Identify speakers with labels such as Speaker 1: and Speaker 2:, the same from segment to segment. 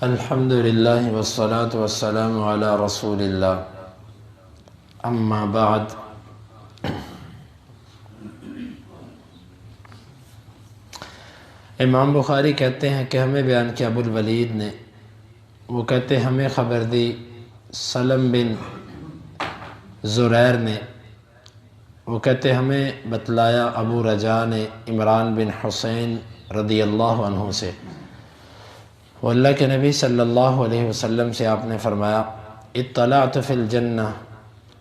Speaker 1: الحمد للہ والصلاة والسلام علی رسول اللہ اما بعد۔ امام بخاری کہتے ہیں کہ ہمیں بیان کیا ابو الولید نے، وہ کہتے ہیں ہمیں خبر دی سلم بن زریر نے، وہ کہتے ہیں ہمیں بتلایا ابو رجاء نے عمران بن حسین رضی اللہ عنہ سے، وہ اللہ کے نبی صلی اللہ علیہ وسلم سے آپ نے فرمایا اطلعت فی الجنہ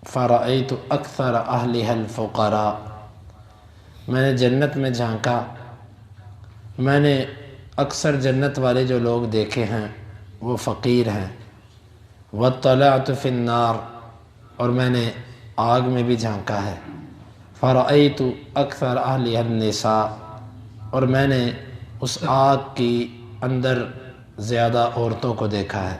Speaker 1: فرأیت اکثر اہلها الفقراء، میں نے جنت میں جھانکا، میں نے اکثر جنت والے جو لوگ دیکھے ہیں وہ فقیر ہیں۔ واطلعت فی النار، اور میں نے آگ میں بھی جھانکا ہے، فرأیت اکثر اہلها النساء، اور میں نے اس آگ کی اندر زیادہ عورتوں کو دیکھا ہے۔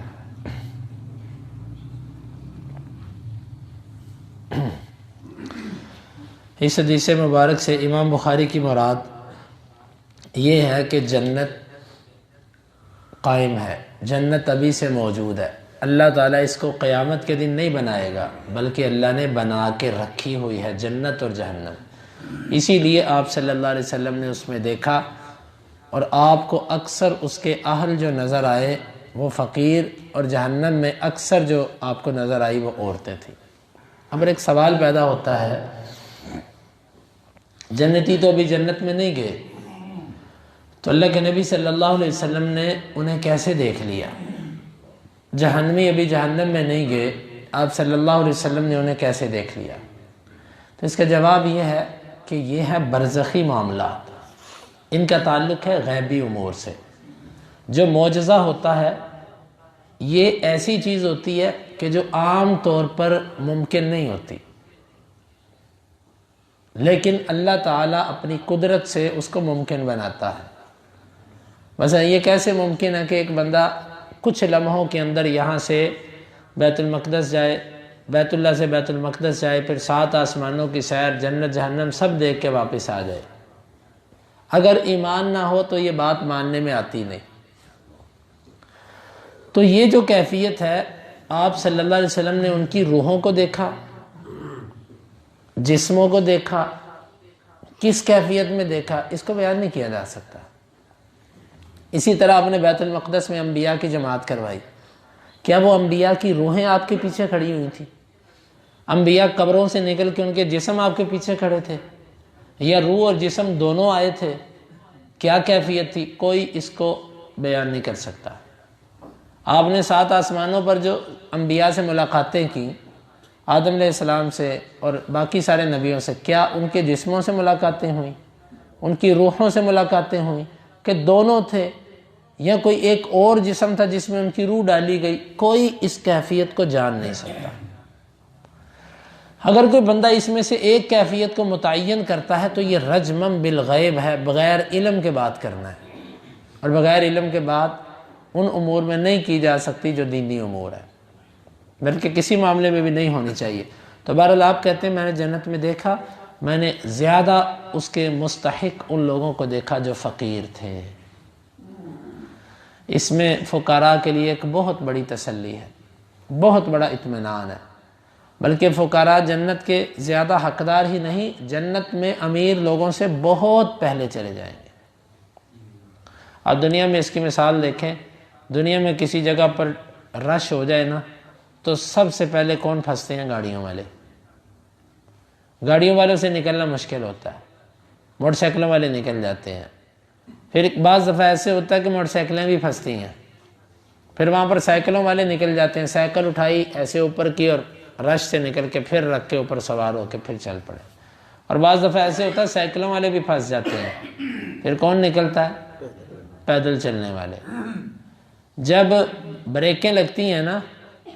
Speaker 1: اس حدیث مبارک سے امام بخاری کی مراد یہ ہے کہ جنت قائم ہے، جنت ابھی سے موجود ہے، اللہ تعالیٰ اس کو قیامت کے دن نہیں بنائے گا بلکہ اللہ نے بنا کے رکھی ہوئی ہے جنت اور جہنم۔ اسی لیے آپ صلی اللہ علیہ وسلم نے اس میں دیکھا، اور آپ کو اکثر اس کے اہل جو نظر آئے وہ فقیر، اور جہنم میں اکثر جو آپ کو نظر آئی وہ عورتیں تھیں۔ اب ایک سوال پیدا ہوتا ہے، جنتی تو ابھی جنت میں نہیں گئے، تو اللہ کے نبی صلی اللہ علیہ وسلم نے انہیں کیسے دیکھ لیا؟ جہنمی ابھی جہنم میں نہیں گئے، آپ صلی اللہ علیہ وسلم نے انہیں کیسے دیکھ لیا؟ تو اس کا جواب یہ ہے کہ یہ ہے برزخی معاملات، ان کا تعلق ہے غیبی امور سے۔ جو معجزہ ہوتا ہے یہ ایسی چیز ہوتی ہے کہ جو عام طور پر ممکن نہیں ہوتی، لیکن اللہ تعالیٰ اپنی قدرت سے اس کو ممکن بناتا ہے۔ مثلا یہ کیسے ممکن ہے کہ ایک بندہ کچھ لمحوں کے اندر یہاں سے بیت المقدس جائے، بیت اللہ سے بیت المقدس جائے، پھر 7 آسمانوں کی سیر، جنت جہنم سب دیکھ کے واپس آ جائے؟ اگر ایمان نہ ہو تو یہ بات ماننے میں آتی نہیں۔ تو یہ جو کیفیت ہے، آپ صلی اللہ علیہ وسلم نے ان کی روحوں کو دیکھا، جسموں کو دیکھا، کس کیفیت میں دیکھا اس کو بیان نہیں کیا جا سکتا۔ اسی طرح آپ نے بیت المقدس میں انبیاء کی جماعت کروائی، کیا وہ انبیاء کی روحیں آپ کے پیچھے کھڑی ہوئی تھی؟ انبیاء قبروں سے نکل کے ان کے جسم آپ کے پیچھے کھڑے تھے، یا روح اور جسم دونوں آئے تھے؟ کیا کیفیت تھی؟ کوئی اس کو بیان نہیں کر سکتا۔ آپ نے 7 آسمانوں پر جو انبیاء سے ملاقاتیں کی، آدم علیہ السلام سے اور باقی سارے نبیوں سے، کیا ان کے جسموں سے ملاقاتیں ہوئیں، ان کی روحوں سے ملاقاتیں ہوئیں کہ دونوں تھے، یا کوئی ایک اور جسم تھا جس میں ان کی روح ڈالی گئی؟ کوئی اس کیفیت کو جان نہیں سکتا۔ اگر کوئی بندہ اس میں سے ایک کیفیت کو متعین کرتا ہے تو یہ رجمم بالغیب ہے، بغیر علم کے بات کرنا ہے، اور بغیر علم کے بات ان امور میں نہیں کی جا سکتی جو دینی امور ہے، بلکہ کسی معاملے میں بھی نہیں ہونی چاہیے۔ تو بہرحال آپ کہتے ہیں میں نے جنت میں دیکھا، میں نے زیادہ اس کے مستحق ان لوگوں کو دیکھا جو فقیر تھے۔ اس میں فقراء کے لیے ایک بہت بڑی تسلی ہے، بہت بڑا اطمینان ہے، بلکہ فقراء جنت کے زیادہ حقدار ہی نہیں، جنت میں امیر لوگوں سے بہت پہلے چلے جائیں گے۔ اب دنیا میں اس کی مثال دیکھیں، دنیا میں کسی جگہ پر رش ہو جائے نا تو سب سے پہلے کون پھنستے ہیں؟ گاڑیوں والے۔ گاڑیوں والوں سے نکلنا مشکل ہوتا ہے، موٹر سائیکلوں والے نکل جاتے ہیں، پھر بعض دفعہ ایسے ہوتا ہے کہ موٹر سائیکلیں بھی پھنستی ہیں، پھر وہاں پر سائیکلوں والے نکل جاتے ہیں، سائیکل اٹھائی ایسے اوپر کی اور رش سے نکل کے پھر رکھ کے اوپر سوار ہو کے پھر چل پڑے، اور بعض دفعہ ایسے ہوتا ہے سائیکلوں والے بھی پھنس جاتے ہیں، پھر کون نکلتا ہے؟ پیدل چلنے والے۔ جب بریکیں لگتی ہیں نا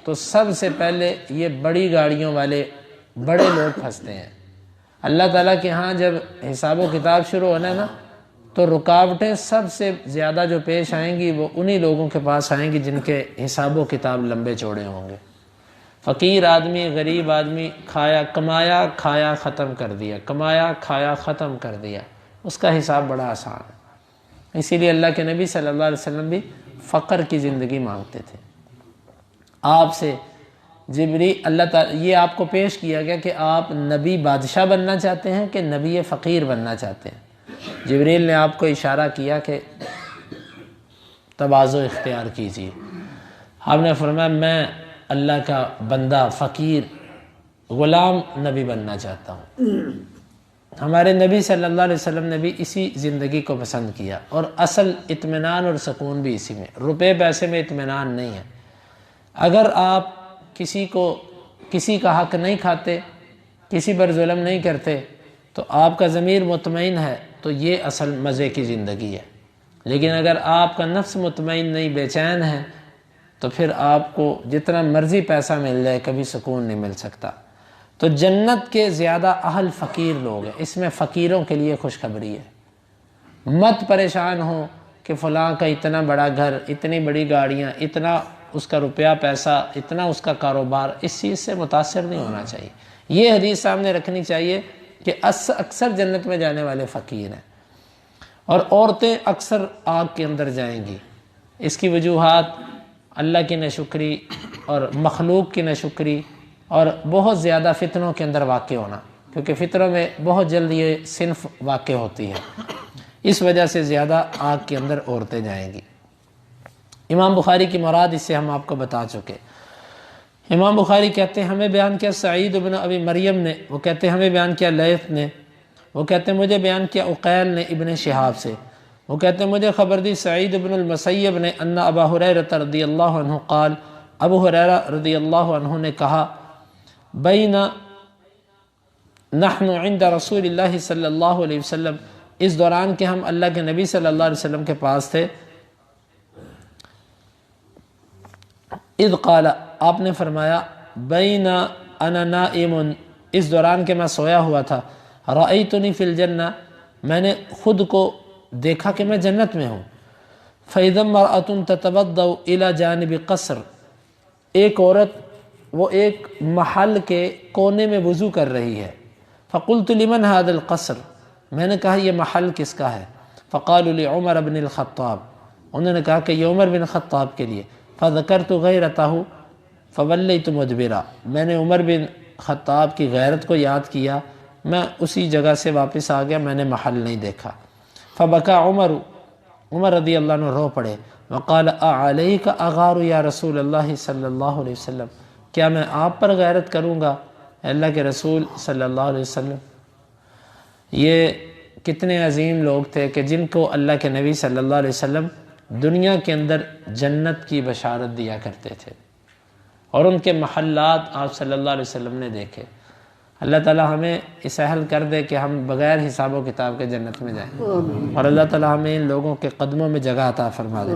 Speaker 1: تو سب سے پہلے یہ بڑی گاڑیوں والے، بڑے لوگ پھنستے ہیں۔ اللہ تعالیٰ کے ہاں جب حساب و کتاب شروع ہونا ہے نا تو رکاوٹیں سب سے زیادہ جو پیش آئیں گی وہ انہی لوگوں کے پاس آئیں گی جن کے حساب و کتاب لمبے چوڑے ہوں گے۔ فقیر آدمی، غریب آدمی، کھایا کمایا کھایا ختم کر دیا، کمایا کھایا ختم کر دیا، اس کا حساب بڑا آسان ہے۔ اسی لیے اللہ کے نبی صلی اللہ علیہ وسلم بھی فقر کی زندگی مانگتے تھے۔ آپ سے جبریل اللہ تعالیٰ یہ آپ کو پیش کیا گیا کہ آپ نبی بادشاہ بننا چاہتے ہیں کہ نبی فقیر بننا چاہتے ہیں۔ جبریل نے آپ کو اشارہ کیا کہ تواضع اختیار کیجیے۔ آپ نے فرمایا میں اللہ کا بندہ فقیر غلام نبی بننا چاہتا ہوں۔ ہمارے نبی صلی اللہ علیہ وسلم نے بھی اسی زندگی کو پسند کیا، اور اصل اطمینان اور سکون بھی اسی میں، روپے پیسے میں اطمینان نہیں ہے۔ اگر آپ کسی کا حق نہیں کھاتے، کسی پر ظلم نہیں کرتے، تو آپ کا ضمیر مطمئن ہے، تو یہ اصل مزے کی زندگی ہے۔ لیکن اگر آپ کا نفس مطمئن نہیں، بے چین ہے، تو پھر آپ کو جتنا مرضی پیسہ مل جائے کبھی سکون نہیں مل سکتا۔ تو جنت کے زیادہ اہل فقیر لوگ ہیں، اس میں فقیروں کے لیے خوشخبری ہے۔ مت پریشان ہو کہ فلاں کا اتنا بڑا گھر، اتنی بڑی گاڑیاں، اتنا اس کا روپیہ پیسہ، اتنا اس کا کاروبار، اس چیز سے متاثر نہیں ہونا چاہیے۔ یہ حدیث سامنے رکھنی چاہیے کہ اکثر جنت میں جانے والے فقیر ہیں، اور عورتیں اکثر آگ کے اندر جائیں گی۔ اس کی وجوہات اللہ کی ناشکری اور مخلوق کی ناشکری اور بہت زیادہ فتنوں کے اندر واقع ہونا، کیونکہ فطروں میں بہت جلد یہ صنف واقع ہوتی ہے، اس وجہ سے زیادہ آگ کے اندر عورتیں جائیں گی۔ امام بخاری کی مراد اس سے ہم آپ کو بتا چکے۔ امام بخاری کہتے ہیں ہمیں بیان کیا سعید بن ابی مریم نے، وہ کہتے ہیں ہمیں بیان کیا لیث نے، وہ کہتے ہیں مجھے بیان کیا عقیل نے ابن شہاب سے، وہ کہتے ہیں مجھے خبر دی سعید بن المسیب نے ان ابا ہریرہ رضی اللہ عنہ قال، ابو ہریرہ رضی اللہ عنہ نے کہا بین نحن عند رسول اللہ صلی اللہ علیہ وسلم، اس دوران کہ ہم اللہ کے نبی صلی اللہ علیہ وسلم کے پاس تھے، اذ قال، آپ نے فرمایا بین انا نائم، اس دوران کہ میں سویا ہوا تھا، رأیتنی فی الجنہ، میں نے خود کو دیکھا کہ میں جنت میں ہوں، فإذا امرأة تتوضأ إلى جانب قصر، ایک عورت وہ ایک محل کے کونے میں وضو کر رہی ہے، فقلت لمن هذا القصر، میں نے کہا یہ محل کس کا ہے، فقالوا لعمر بن الخطاب، انہوں نے کہا کہ یہ عمر بن خطاب کے لیے، فذکرت غیرتہ فولیت مدبرا، میں نے عمر بن خطاب کی غیرت کو یاد کیا، میں اسی جگہ سے واپس آ گیا، میں نے محل نہیں دیکھا۔ فبکا عمر رضی اللہ عنہ رو پڑے، وقال اعلیک اغار یا رسول اللہ صلی اللہ علیہ وسلم، کیا میں آپ پر غیرت کروں گا اللہ کے رسول صلی اللہ علیہ وسلم؟ یہ کتنے عظیم لوگ تھے کہ جن کو اللہ کے نبی صلی اللہ علیہ وسلم دنیا کے اندر جنت کی بشارت دیا کرتے تھے، اور ان کے محلات آپ صلی اللہ علیہ وسلم نے دیکھے۔ اللہ تعالی ہمیں اس اہل کر دے کہ ہم بغیر حساب و کتاب کے جنت میں جائیں، اور اللہ تعالی ہمیں ان لوگوں کے قدموں میں جگہ عطا فرما دے۔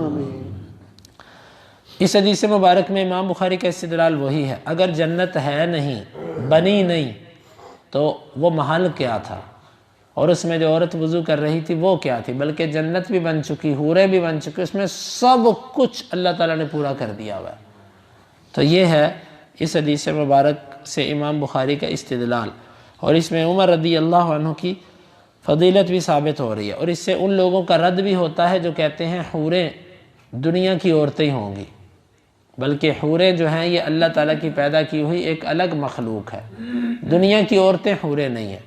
Speaker 1: اس حدیث مبارک میں امام بخاری کا استدلال وہی ہے، اگر جنت ہے نہیں، بنی نہیں، تو وہ محل کیا تھا، اور اس میں جو عورت وضو کر رہی تھی وہ کیا تھی؟ بلکہ جنت بھی بن چکی، حوریں بھی بن چکی، اس میں سب کچھ اللہ تعالیٰ نے پورا کر دیا ہوا ہے۔ تو یہ ہے اس حدیث مبارک سے امام بخاری کا استدلال، اور اس میں عمر رضی اللہ عنہ کی فضیلت بھی ثابت ہو رہی ہے، اور اس سے ان لوگوں کا رد بھی ہوتا ہے جو کہتے ہیں حوریں دنیا کی عورتیں ہوں گی، بلکہ حوریں جو ہیں یہ اللہ تعالیٰ کی پیدا کی ہوئی ایک الگ مخلوق ہے، دنیا کی عورتیں حوریں نہیں ہیں۔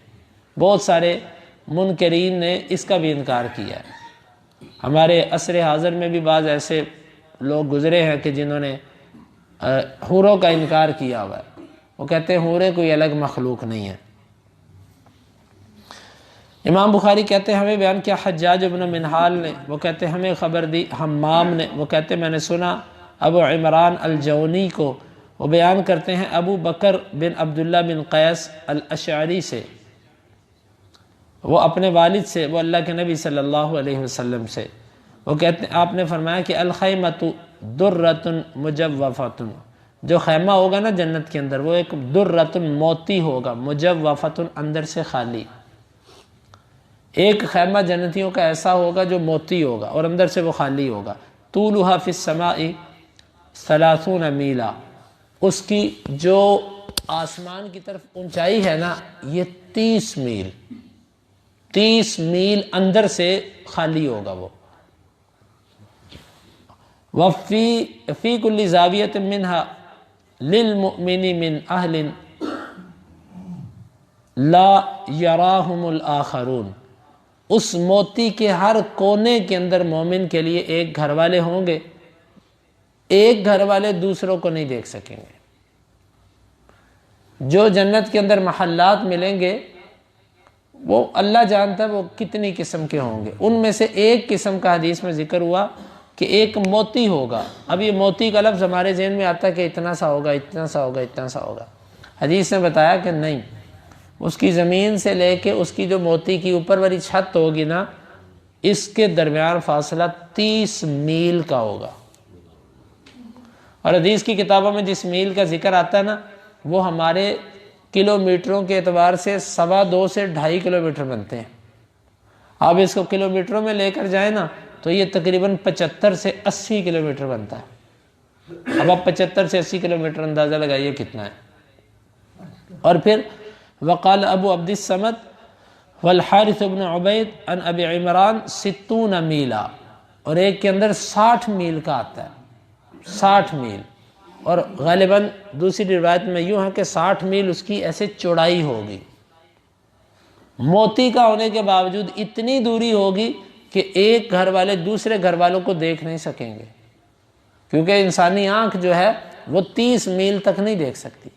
Speaker 1: بہت سارے منکرین نے اس کا بھی انکار کیا ہے۔ ہمارے عصر حاضر میں بھی بعض ایسے لوگ گزرے ہیں کہ جنہوں نے حوروں کا انکار کیا ہوا ہے، وہ کہتے ہیں حوریں کوئی الگ مخلوق نہیں ہے۔ امام بخاری کہتے ہیں ہمیں بیان کیا حجاج بن منہال نے، وہ کہتے ہیں ہمیں خبر دی حمام نے، وہ کہتے ہیں میں نے سنا ابو عمران الجونی کو، وہ بیان کرتے ہیں ابو بکر بن عبداللہ بن قیس الاشعری سے، وہ اپنے والد سے، وہ اللہ کے نبی صلی اللہ علیہ وسلم سے، وہ کہتے ہیں آپ نے فرمایا کہ الخیمۃ درۃ مجوفۃ، جو خیمہ ہوگا نا جنت کے اندر وہ ایک درۃ موتی ہوگا، مجوفۃ اندر سے خالی، ایک خیمہ جنتیوں کا ایسا ہوگا جو موتی ہوگا اور اندر سے وہ خالی ہوگا، طولها فی السماء 30 میلا، اس کی جو آسمان کی طرف اونچائی ہے نا یہ 30 میل اندر سے خالی ہوگا وہ، وفی کل زاویۃ منہا للمؤمن من اہل لا یراہم الآخرون، اس موتی کے ہر کونے کے اندر مومن کے لیے ایک گھر والے ہوں گے، ایک گھر والے دوسروں کو نہیں دیکھ سکیں گے۔ جو جنت کے اندر محلات ملیں گے وہ اللہ جانتا ہے وہ کتنی قسم کے ہوں گے، ان میں سے ایک قسم کا حدیث میں ذکر ہوا کہ ایک موتی ہوگا۔ اب یہ موتی کا لفظ ہمارے ذہن میں آتا ہے کہ اتنا سا ہوگا، اتنا سا ہوگا، اتنا سا ہوگا۔ حدیث نے بتایا کہ نہیں، اس کی زمین سے لے کے اس کی جو موتی کی اوپر والی چھت ہوگی نا، اس کے درمیان فاصلہ 30 میل کا ہوگا۔ اور حدیث کی کتابوں میں جس میل کا ذکر آتا ہے نا، وہ ہمارے کلومیٹروں کے اعتبار سے 2.25 سے 2.5 کلومیٹر بنتے ہیں۔ آپ اس کو کلومیٹروں میں لے کر جائیں نا تو یہ تقریباً 75 سے 80 کلومیٹر بنتا ہے۔ اب آپ 75 سے 80 کلومیٹر اندازہ لگائیے کتنا ہے۔ اور پھر وقال ابو عبد الصمد والحارث بن عبید عن ابی عمران 60 میلا، اور ایک کے اندر 60 میل کا آتا ہے، 60 میل۔ اور غالباً دوسری روایت میں یوں ہے کہ 60 میل اس کی ایسے چوڑائی ہوگی، موتی کا ہونے کے باوجود اتنی دوری ہوگی کہ ایک گھر والے دوسرے گھر والوں کو دیکھ نہیں سکیں گے، کیونکہ انسانی آنکھ جو ہے وہ 30 میل تک نہیں دیکھ سکتی۔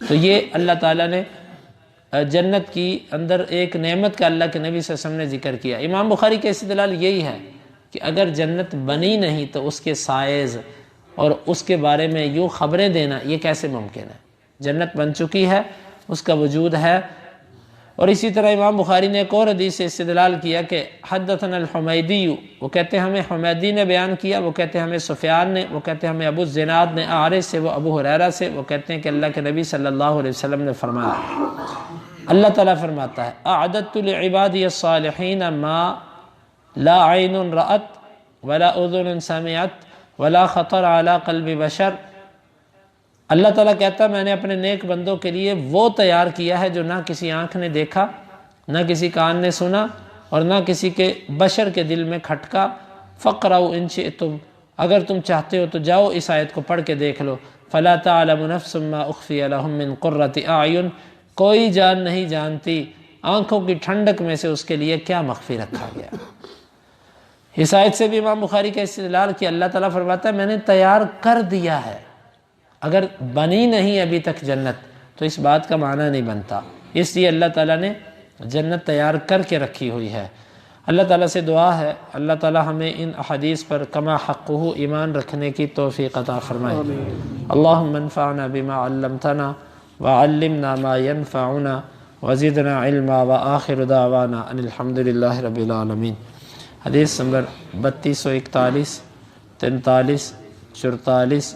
Speaker 1: تو یہ اللہ تعالیٰ نے جنت کی اندر ایک نعمت کا اللہ کے نبی صلی اللہ علیہ وسلم نے ذکر کیا۔ امام بخاری کا استدلال یہی ہے کہ اگر جنت بنی نہیں تو اس کے سائز اور اس کے بارے میں یوں خبریں دینا یہ کیسے ممکن ہے؟ جنت بن چکی ہے، اس کا وجود ہے۔ اور اسی طرح امام بخاری نے ایک اور حدیث سے استدلال کیا کہ حدثنا الحمیدی، وہ کہتے ہیں ہمیں حمیدی نے بیان کیا، وہ کہتے ہیں ہمیں سفیان نے، وہ کہتے ہیں ہمیں ابو الزناد نے اعرج سے، وہ ابو ہریرہ سے، وہ کہتے ہیں کہ اللہ کے نبی صلی اللہ علیہ وسلم نے فرمایا، اللہ تعالیٰ فرماتا ہے اعددت لعبادی الصالحین ما لا عین رأت ولا اذن سمعت ولا خطر علی قلب بشر۔ اللہ تعالیٰ کہتا ہے میں نے اپنے نیک بندوں کے لیے وہ تیار کیا ہے جو نہ کسی آنکھ نے دیکھا، نہ کسی کان نے سنا، اور نہ کسی کے بشر کے دل میں کھٹکا۔ فقرؤ ان شئتم، اگر تم چاہتے ہو تو جاؤ اس آیت کو پڑھ کے دیکھ لو۔ فلا تعلم نفس ما اخفی لهم من قرۃ اعین، کوئی جان نہیں جانتی آنکھوں کی ٹھنڈک میں سے اس کے لیے کیا مخفی رکھا گیا۔ اس آیت سے بھی امام بخاری کا استدلال کیا، اللہ تعالیٰ فرماتا ہے میں نے تیار کر دیا ہے۔ اگر بنی نہیں ابھی تک جنت تو اس بات کا معنی نہیں بنتا، اس لیے اللہ تعالیٰ نے جنت تیار کر کے رکھی ہوئی ہے۔ اللہ تعالیٰ سے دعا ہے اللہ تعالیٰ ہمیں ان احادیث پر کما حقہ ایمان رکھنے کی توفیق عطا فرمائے۔ اللہم انفعنا بما علمتنا وعلمنا ما ينفعنا وزدنا علما وآخر دعوانا ان الحمد للہ رب العالمین۔ حدیث نمبر 3241، 43، 44،